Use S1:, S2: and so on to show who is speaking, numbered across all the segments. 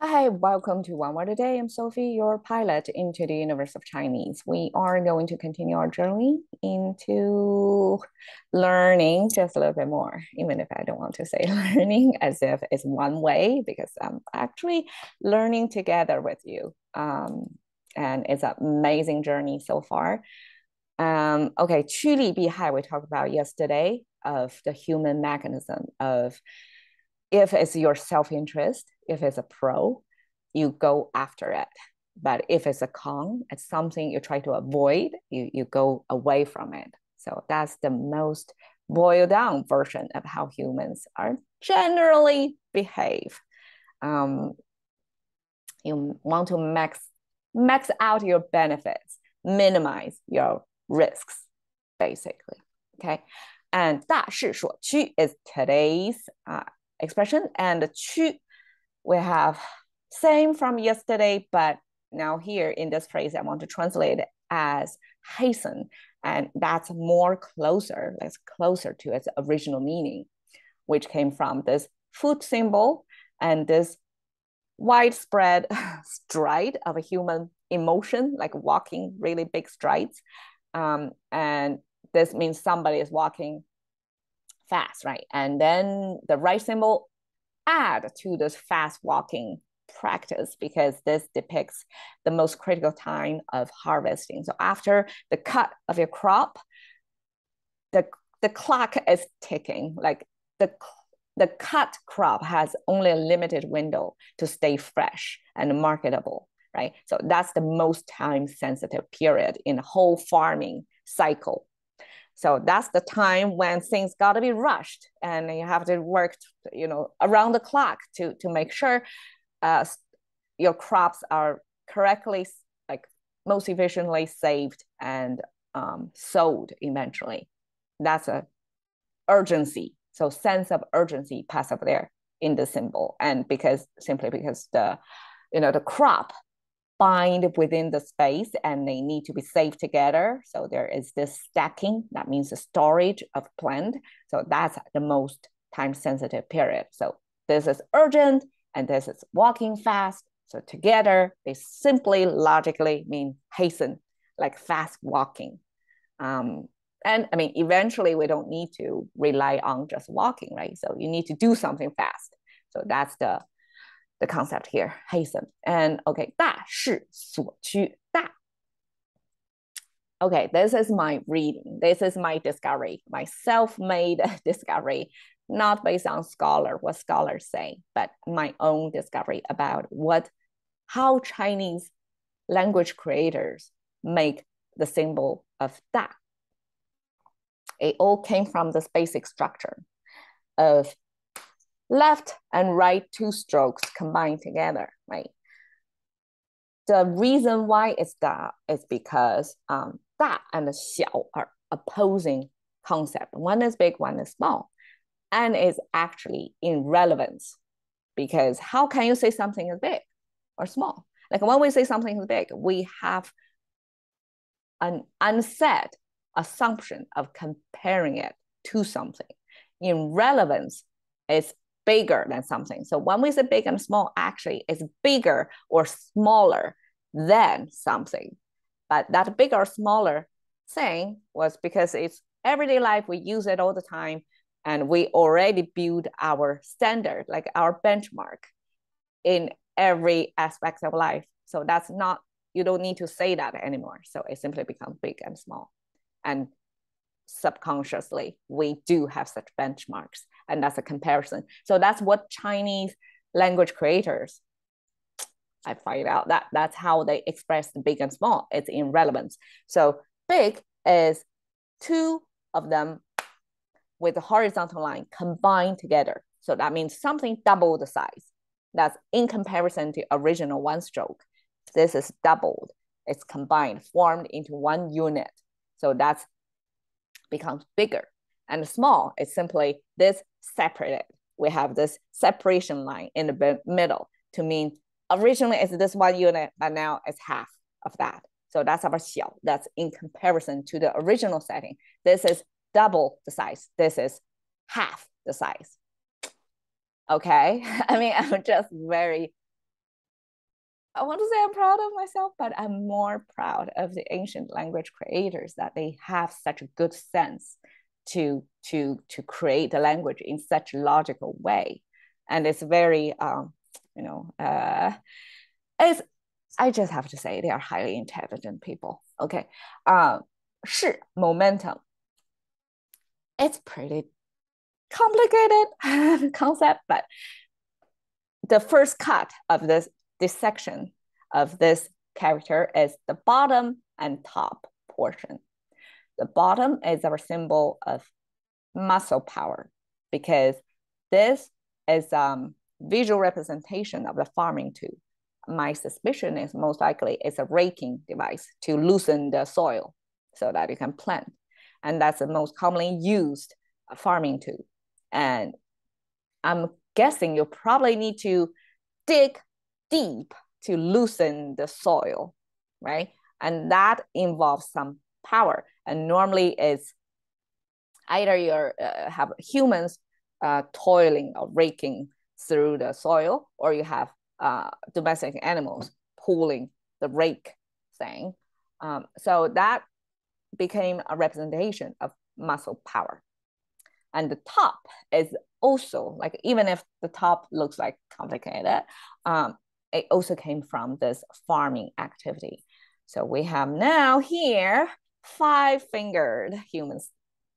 S1: Hi, welcome to One Word a Day. I'm Sophie, your pilot into the universe of Chinese. We are going to continue our journey into learning just a little bit more, even if I don't want to say learning as if it's one way, because I'm actually learning together with you. And it's an amazing journey so far. Okay, 趋利避害, we talked about yesterday of the human mechanism of if it's your self-interest, if it's a pro, you go after it. But if it's a con, it's something you try to avoid, you go away from it. So that's the most boiled down version of how humans are generally behave. Um, you want to max out your benefits, minimize your risks, basically. Okay. And 大势所趋 is today's expression, and 趋 we have same from yesterday, but now here in this phrase I want to translate it as hasten, and that's more closer, that's closer to its original meaning, which came from this foot symbol and this widespread stride of a human emotion, like walking really big strides, and this means somebody is walking fast, right? And then the right symbol add to this fast walking practice because this depicts the most critical time of harvesting. So after the cut of your crop, the clock is ticking. Like the cut crop has only a limited window to stay fresh and marketable, right? So that's the most time sensitive period in the whole farming cycle. So that's the time when things got to be rushed, and you have to work, around the clock to make sure your crops are correctly, like most efficiently saved and sold eventually. That's a urgency. So sense of urgency pass up there in the symbol, and simply because the crop bind within the space and they need to be saved together. So there is this stacking, that means the storage of plant. So that's the most time sensitive period. So this is urgent and this is walking fast. So together they simply logically mean hasten, like fast walking. And I mean, eventually we don't need to rely on just walking, right? So you need to do something fast. So that's the concept here, hasten. And okay, 大势所趋, 大. Okay, this is my reading. This is my discovery, my self-made discovery, not based on what scholars say, but my own discovery about how Chinese language creators make the symbol of 大. It all came from this basic structure of left and right two strokes combined together, right? The reason why it's 大 is because 大 and 小 are opposing concept. One is big, one is small, and is actually in relevance, because how can you say something is big or small? Like when we say something is big, we have an unsaid assumption of comparing it to something. In relevance, it's bigger than something. So when we say big and small, actually it's bigger or smaller than something. But that bigger or smaller thing was because it's everyday life, we use it all the time, and we already build our standard, like our benchmark in every aspect of life. So that's not, you don't need to say that anymore. So it simply becomes big and small. And subconsciously, we do have such benchmarks, and that's a comparison. So that's what Chinese language creators, I find out that's how they express the big and small. It's in relevance. So big is two of them with the horizontal line combined together. So that means something double the size. That's in comparison to original one stroke. This is doubled. It's combined, formed into one unit. So that's becomes bigger. And small is simply this separated. We have this separation line in the middle to mean originally it's this one unit, but now it's half of that. So that's our 小. That's in comparison to the original setting. This is double the size. This is half the size. Okay. I mean, I'm just very I want to say I'm proud of myself, but I'm more proud of the ancient language creators that they have such a good sense to create the language in such a logical way. And it's very, it's, I just have to say they are highly intelligent people. Okay. 是 momentum. It's pretty complicated concept, but the first cut of this section of this character is the bottom and top portion. The bottom is our symbol of muscle power because this is visual representation of the farming tool. My suspicion is most likely it's a raking device to loosen the soil so that you can plant. And that's the most commonly used farming tool. And I'm guessing you probably need to dig deep to loosen the soil, right? And that involves some power. And normally it's either you have humans toiling or raking through the soil, or you have domestic animals pulling the rake thing. So that became a representation of muscle power. And the top is also like, even if the top looks like complicated, it also came from this farming activity. So we have now here 5-fingered human's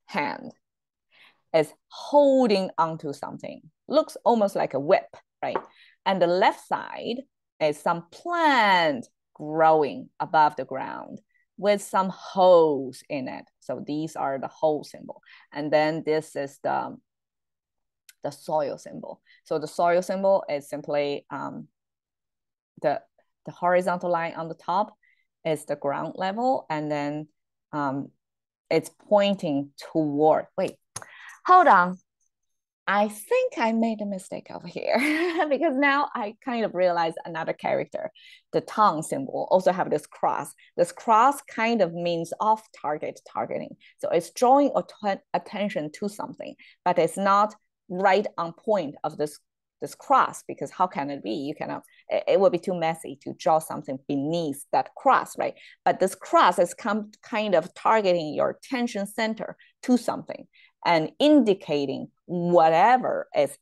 S1: hand is holding onto something. Looks almost like a whip, right? And the left side is some plant growing above the ground with some holes in it. So these are the hole symbol. And then this is the soil symbol. So the soil symbol is simply the horizontal line on the top is the ground level, and then it's pointing toward, wait, hold on. I think I made a mistake over here because now I kind of realize another character. The tongue symbol also have this cross. This cross kind of means off-target targeting. So it's drawing attention to something, but it's not right on point of this cross, because how can it be? You cannot, it would be too messy to draw something beneath that cross, right? But this cross is kind of targeting your attention center to something and indicating whatever is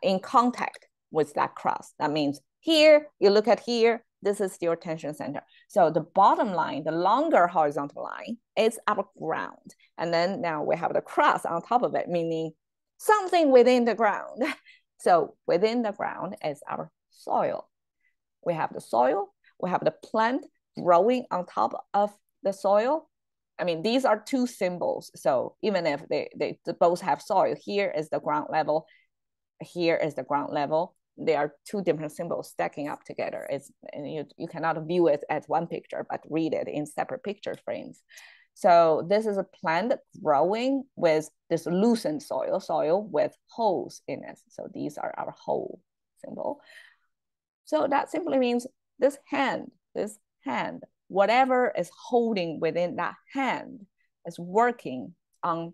S1: in contact with that cross. That means here, you look at here, this is your attention center. So the bottom line, the longer horizontal line, is our ground. And then now we have the cross on top of it, meaning something within the ground. So within the ground is our soil. We have the soil, we have the plant growing on top of the soil. I mean, these are two symbols. So even if they both have soil, here is the ground level, here is the ground level. They are two different symbols stacking up together. You cannot view it as one picture, but read it in separate picture frames. So this is a plant growing with this loosened soil with holes in it. So these are our hole symbol. So that simply means this hand, whatever is holding within that hand is working on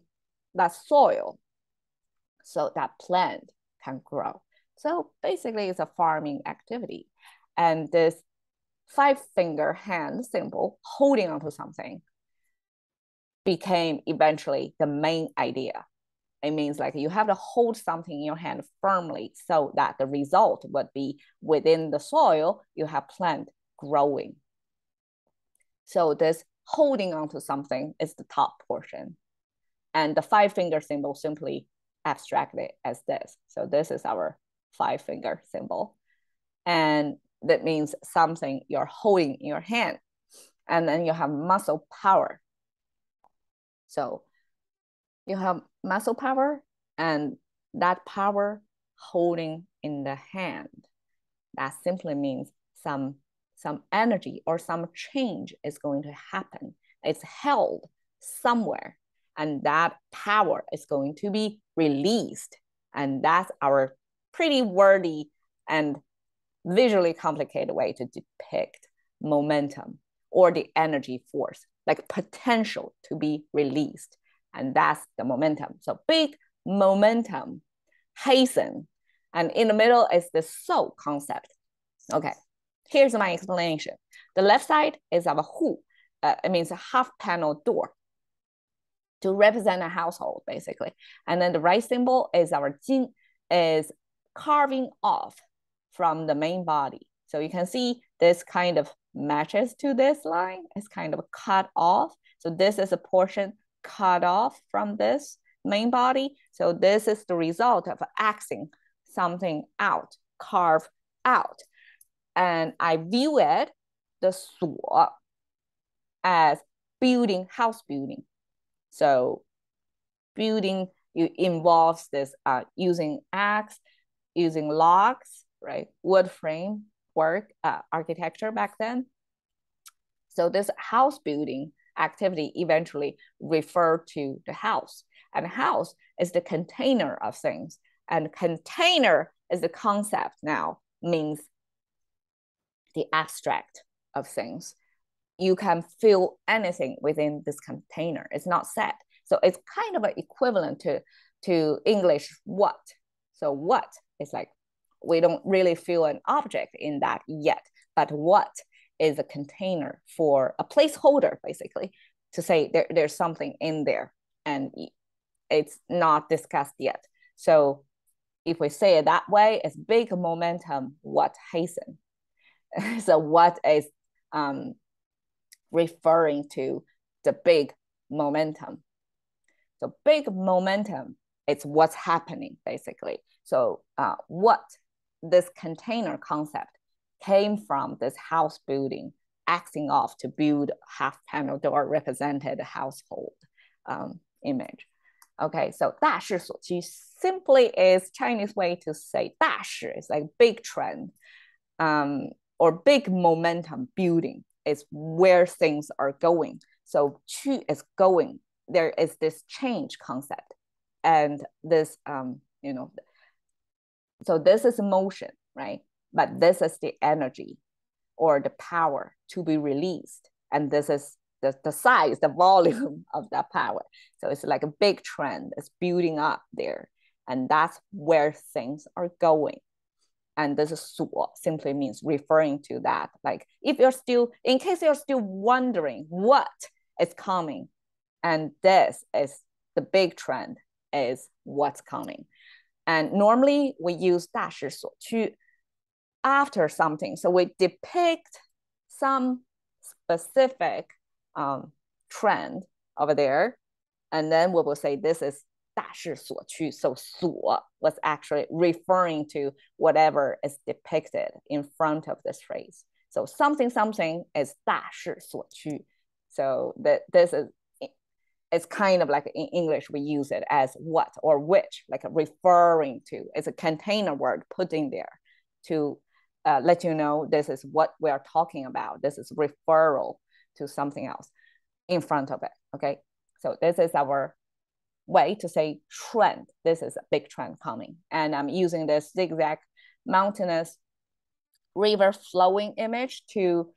S1: that soil so that plant can grow. So basically it's a farming activity. And this 5-finger hand symbol holding onto something became eventually the main idea. It means like you have to hold something in your hand firmly so that the result would be within the soil, you have plant growing. So this holding onto something is the top portion. And the 5-finger symbol simply abstracted as this. So this is our 5-finger symbol. And that means something you're holding in your hand. And then you have muscle power. So you have muscle power, and that power holding in the hand. That simply means some energy or some change is going to happen. It's held somewhere, and that power is going to be released. And that's our pretty wordy and visually complicated way to depict momentum or the energy force, like potential to be released. And that's the momentum. So big momentum, hasten. And in the middle is the soul concept. Okay, here's my explanation. The left side is our hu. It means a half panel door to represent a household, basically. And then the right symbol is our jin, is carving off from the main body. So you can see this kind of matches to this line. It's kind of cut off. So this is a portion cut off from this main body. So this is the result of axing something out, carve out. And I view it, the 所, as building, house building. So building involves this using axe, using logs, right? Wood frame work, architecture back then. So this house building activity eventually referred to the house. And house is the container of things. And container is the concept now, means the abstract of things. You can fill anything within this container. It's not set. So it's kind of equivalent to English what. So what is like, we don't really feel an object in that yet, but what is a container for a placeholder, basically, to say there's something in there and it's not discussed yet. So if we say it that way, it's big momentum, what hasten. So what is referring to the big momentum. So big momentum, it's what's happening, basically. So what this container concept came from this house building, axing off to build half panel door represented household image. Okay, so 大势所趋 simply is Chinese way to say 大势 is like big trend or big momentum building is where things are going. So 趋 is going. There is this change concept, and this so this is motion, right? But this is the energy or the power to be released, and this is the size, the volume of that power. So it's like a big trend. It's building up there, and that's where things are going. And this is 所 simply means referring to that. Like if you're still, in case you're still wondering what is coming, and this is the big trend, is what's coming. And normally we use 大势所趋 after something. So we depict some specific trend over there. And then we will say this is 大势所趋. So 所 was actually referring to whatever is depicted in front of this phrase. So something is 大势所趋. So this is, it's kind of like in English, we use it as what or which, like referring to. It's a container word put in there to let you know this is what we are talking about. This is referral to something else in front of it, okay? So this is our way to say trend. This is a big trend coming. And I'm using this zigzag mountainous river flowing image to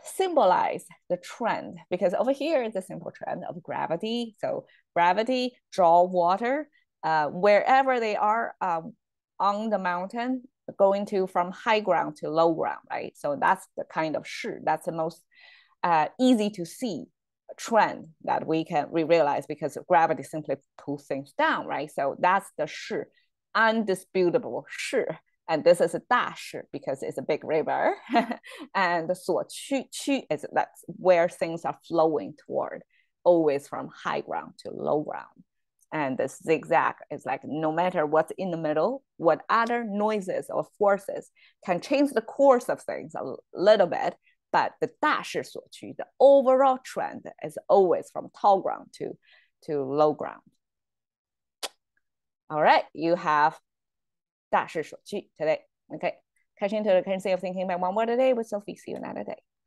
S1: symbolize the trend, because over here is a simple trend of gravity. So gravity draw water wherever they are on the mountain, going to from high ground to low ground, right? So that's the kind of 势, that's the most easy to see trend that we realize, because gravity simply pulls things down, right? So that's the 势, undisputable 势. And this is a 大势 because it's a big river. And 所趋 is that's where things are flowing toward, always from high ground to low ground. And the zigzag is like no matter what's in the middle, what other noises or forces can change the course of things a little bit, but the 大势所趋, the overall trend is always from tall ground to low ground. All right, you have 大势所趋 today. Okay, catching to the currency of thinking by one word a day with Sophie. See you another day.